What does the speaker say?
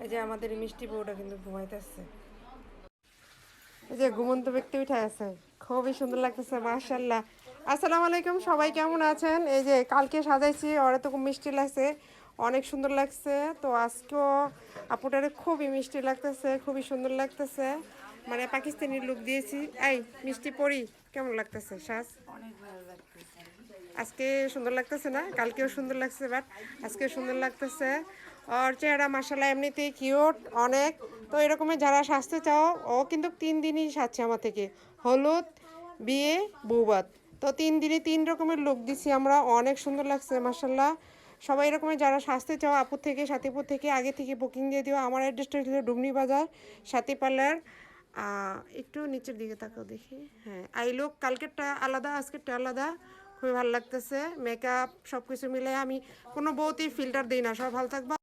এই যে আমাদের মিষ্টি বউটা কিন্তু ঘুমাইতেছে। এই যে ঘুমন্ত ব্যক্তি উঠে আছে, খুবই সুন্দর লাগতেছে মাশাআল্লাহ। আসসালামু আলাইকুম, সবাই কেমন আছেন? এই যে কালকে সাজাইছি, ওরা তো খুব মিষ্টি লাগছে, অনেক সুন্দর লাগছে। তো আজকেও আপুটারে খুবই মিষ্টি লাগতেছে, খুবই সুন্দর লাগতেছে, মানে পাকিস্তানি লুক দিয়েছি। এই মিষ্টি পরি, কেমন লাগতেছে সাজ? অনেক ভালো লাগতেছে। আজকে সুন্দর লাগতেছে না? কালকেও সুন্দর লাগছে, বাট আজকে সুন্দর লাগতেছে। ওর চেহারা মাসাল্লাহ এমনিতেই কিউট অনেক। তো এরকমই যারা সাজতে চাও, ও কিন্তু 3 দিনই সাজছে আমার থেকে, হলুদ, বিয়ে, বৌভাত। তো 3 দিনই 3 রকমের লুক দিছি আমরা, অনেক সুন্দর লাগছে মাসাল্লাহ। সবাই এরকমের যারা সাজতে চাও আপুর থেকে, সাথীপুর থেকে আগে থেকে বুকিং দিয়ে দিও। আমার অ্যাড্রেসটা হলো ডুমনি বাজার, সাথী পার্লার। একটু নিচের দিকে তাকাও দেখি। হ্যাঁ, আই লুক কালকেরটা আলাদা, আজকেরটা আলাদা। খুবই ভালো লাগতেছে, মেকআপ সব কিছু মিলে। আমি কোনো বউতেই ফিল্টার দিই না। সব ভালো থাকবা।